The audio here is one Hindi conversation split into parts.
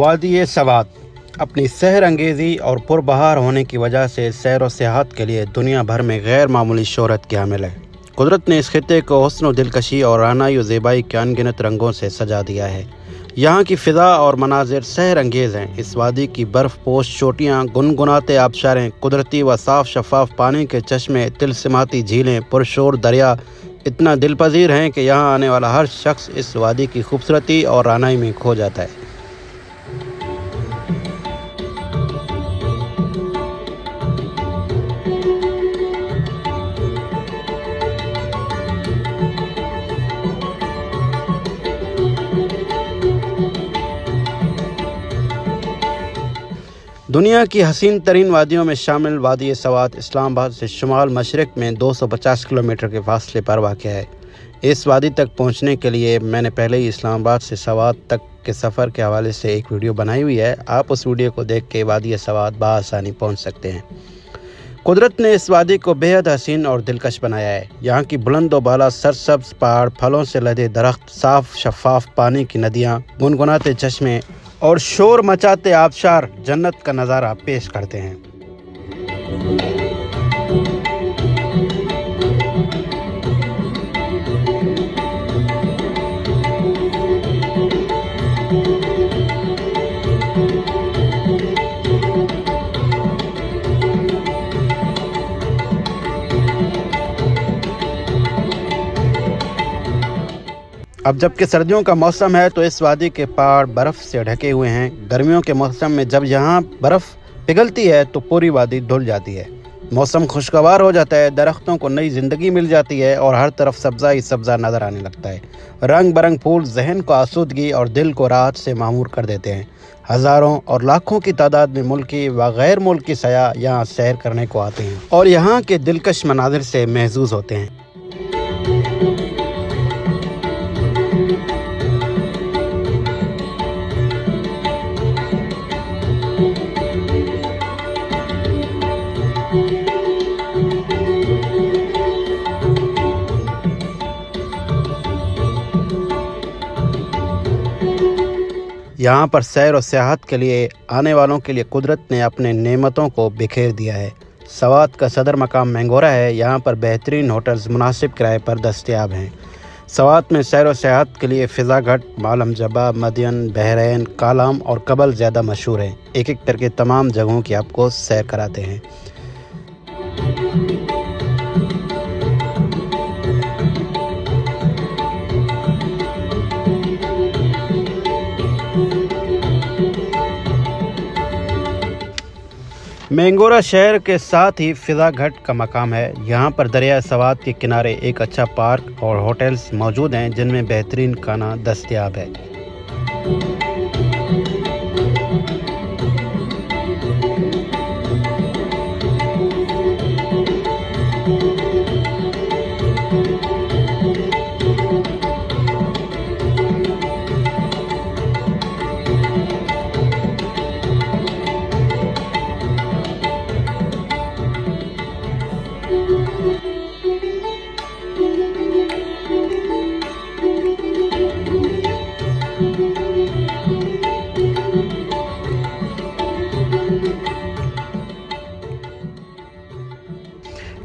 वादी सवात अपनी सहर अंगेज़ी और पुरबहार होने की वजह से सैर व सियाहत के लिए दुनिया भर में गैर मामूली शोहरत की हामिल है। कुदरत ने इस खित्ते को हुस्न व दिलकशी और रानाई व ज़ेबाई के अनगिनत रंगों से सजा दिया है। यहाँ की फ़िज़ा और मनाजिर सहर अंगेज़ हैं। इस वादी की बर्फ़ पोश चोटियाँ, गुनगुनाते आबशारें, कुदरती व साफ़ शफ़ाफ पानी के चश्मे, तिलस्माती झीलें, पुरशोर दरिया इतना दिल पजीर हैं कि यहाँ आने वाला हर शख्स इस वादी की खूबसूरती और रानाई में खो जाता है। दुनिया की हसीन तरीन वादियों में शामिल वादी सवात इस्लामाबाद से शुमाल मशरक़ में 250 किलोमीटर के फासले पर वाक़ है। इस वादी तक पहुंचने के लिए मैंने पहले ही इस्लामाबाद से सवात तक के सफ़र के हवाले से एक वीडियो बनाई हुई है। आप उस वीडियो को देख के वादी सवात बआसानी पहुंच सकते हैं। कुदरत ने इस वादी को बेहद हसीन और दिलकश बनाया है। यहाँ की बुलंद व बाला सरसब्ज़ पहाड़, फलों से लदे दरख्त, साफ़ शफ़ाफ पानी की नदियाँ, गुनगुनाते चश्मे और शोर मचाते आबशार जन्नत का नज़ारा पेश करते हैं। अब जबकि सर्दियों का मौसम है तो इस वादी के पहाड़ बर्फ़ से ढके हुए हैं। गर्मियों के मौसम में जब यहाँ बर्फ़ पिघलती है तो पूरी वादी धुल जाती है। मौसम खुशगवार हो जाता है, दरख्तों को नई ज़िंदगी मिल जाती है और हर तरफ सब्ज़ा ही सब्ज़ा नज़र आने लगता है। रंग बरंग फूल जहन को आसूदगी और दिल को राहत से मामूर कर देते हैं। हज़ारों और लाखों की तादाद में मुल्की व गैर मुल्की सयाह यहाँ सैर करने को आते हैं और यहाँ के दिलकश मनाजिर से महजूज़ होते हैं। यहाँ पर सैर और सियाहत के लिए आने वालों के लिए कुदरत ने अपने नेमतों को बिखेर दिया है। सवात का सदर मकाम मैंगोरा है। यहाँ पर बेहतरीन होटल्स मुनासिब किराए पर दस्तयाब हैं। सवात में सैर और सियाहत के लिए फ़िज़ा घाट, मालम जबा, मदियन, बहरैन, कालाम और कबल ज़्यादा मशहूर हैं। एक एक करके तमाम जगहों की आपको सैर कराते हैं। मैंगोरा शहर के साथ ही फ़िज़ा घाट का मकाम है। यहाँ पर दरिया सवात के किनारे एक अच्छा पार्क और होटल्स मौजूद हैं जिनमें बेहतरीन खाना दस्तयाब है।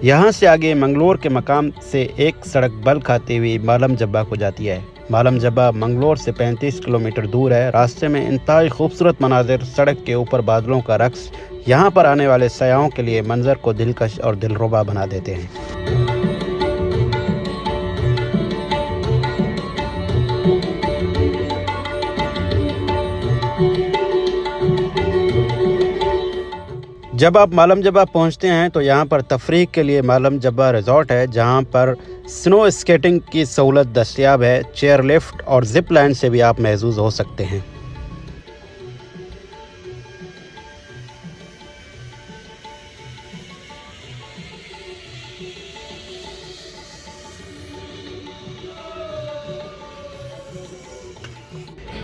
यहाँ से आगे मंगलोर के मकाम से एक सड़क बल खाती हुई मालम जब्बा को जाती है। मालम जब्बा मंगलोर से 35 किलोमीटर दूर है। रास्ते में इंतहाई खूबसूरत मनाजिर, सड़क के ऊपर बादलों का रक्स यहाँ पर आने वाले सयाहों के लिए मंजर को दिलकश और दिलरुबा बना देते हैं। जब आप मालम जब्बा पहुंचते हैं तो यहाँ पर तफरीह के लिए मालम जब्बा रिज़ॉर्ट है, जहाँ पर स्नो स्केटिंग की सहूलत दस्तयाब है। चेयर लिफ्ट और ज़िप लाइन से भी आप महजूज़ हो सकते हैं।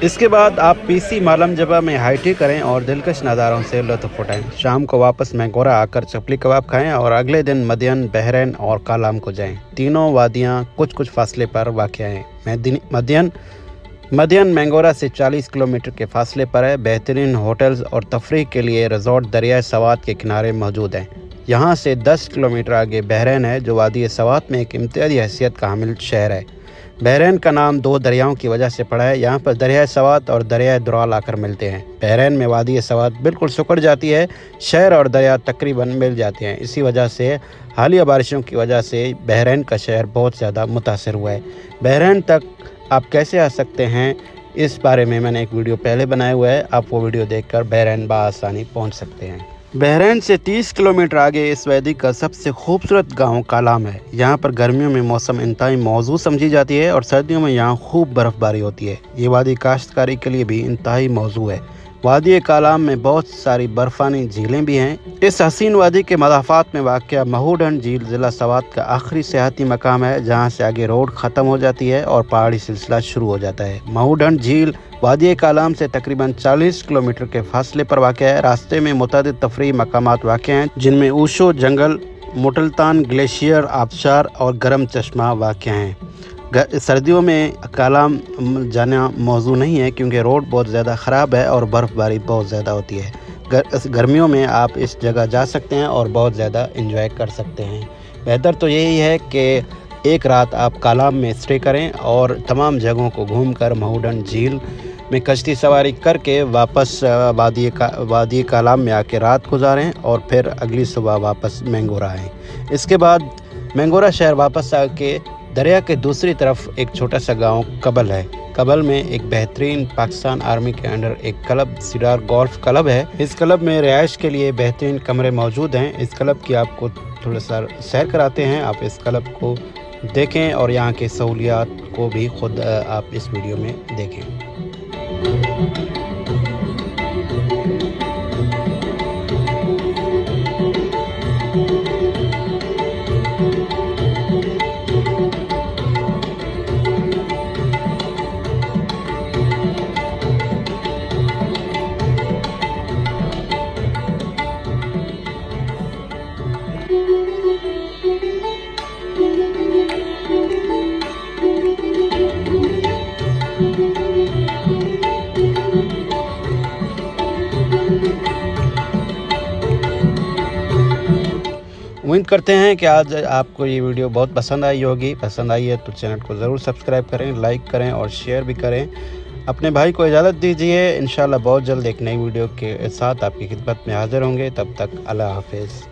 इसके बाद आप पीसी मालम जबा में हाई टी करें और दिलकश नज़ारों से लुत्फ़ उठाएं। शाम को वापस मैंगोरा आकर चपली कबाब खाएं और अगले दिन मदियन, बहरैन और कालाम को जाएं। तीनों वादियां कुछ कुछ फासले पर वाक़ हैं। मदियन मदियन मैंगोरा से 40 किलोमीटर के फासले पर है। बेहतरीन होटल्स और तफरीह के लिए रिजॉर्ट दरियाए सवात के किनारे मौजूद हैं। यहाँ से 10 किलोमीटर आगे बहरैन है, जो वादी सवात में एक इम्तियाजी हैसियत का हामिल शहर है। बहरैन का नाम दो दरियाओं की वजह से पड़ा है। यहाँ पर दरियाए सवात और दरियाए दुराल आकर मिलते हैं। बहरैन में वादी सवात बिल्कुल सुकड़ जाती है, शहर और दरिया तकरीबन मिल जाते हैं। इसी वजह से हालिया बारिशों की वजह से बहरैन का शहर बहुत ज़्यादा मुतासर हुआ है। बहरैन तक आप कैसे आ सकते हैं, इस बारे में मैंने एक वीडियो पहले बनाया हुआ है। आप वो वीडियो देखकर बहरैन बआसानी पहुंच सकते हैं। बहरैन से 30 किलोमीटर आगे इस वादी का सबसे खूबसूरत गांव कालाम है। यहाँ पर गर्मियों में मौसम इंतहाई मौजूद समझी जाती है और सर्दियों में यहाँ खूब बर्फ़बारी होती है। ये वादी काश्तकारी के लिए भी इंतहाई मौजू है। वादी कालाम में बहुत सारी बर्फ़ानी झीलें भी हैं। इस हसीन वादी के मदाफ़ात में वाक़या महूढन झील ज़िला सवात का आखिरी सियाहती मकाम है, जहाँ से आगे रोड ख़त्म हो जाती है और पहाड़ी सिलसिला शुरू हो जाता है। महूढन झील वादी कालाम से तकरीबन 40 किलोमीटर के फासले पर वाक़या है। रास्ते में मुतअद्दिद तफरीही मकामात वाक़या हैं, जिनमें ऊशो जंगल, मुटलतान ग्लेशियर, आबशार और गर्म चश्मा वाक़या हैं। सर्दियों में कालाम जाना मौजू नहीं है, क्योंकि रोड बहुत ज़्यादा ख़राब है और बर्फ़बारी बहुत ज़्यादा होती है। गर्मियों में आप इस जगह जा सकते हैं और बहुत ज़्यादा इंजॉय कर सकते हैं। बेहतर तो यही है कि एक रात आप कालाम में स्टे करें और तमाम जगहों को घूमकर महूढन झील में कश्ती सवारी करके वापस वादी कालाम में आके रात गुजारें और फिर अगली सुबह वापस मैंगोरा आएँ। इसके बाद मैंगोरा शहर वापस आके दरिया के दूसरी तरफ एक छोटा सा गांव कबल है। कबल में एक बेहतरीन पाकिस्तान आर्मी के अंडर एक क्लब सिडार गोल्फ क्लब है। इस क्लब में रिहाइश के लिए बेहतरीन कमरे मौजूद हैं। इस क्लब की आपको थोड़ा सा सैर कराते हैं। आप इस क्लब को देखें और यहाँ के सहूलियात को भी खुद आप इस वीडियो में देखें। उम्मीद करते हैं कि आज आपको ये वीडियो बहुत पसंद आई होगी। पसंद आई है तो चैनल को ज़रूर सब्सक्राइब करें, लाइक करें और शेयर भी करें। अपने भाई को इजाज़त दीजिए। इंशाल्लाह बहुत जल्द एक नई वीडियो के साथ आपकी खिदमत में हाज़िर होंगे। तब तक अल्लाह हाफ़िज़।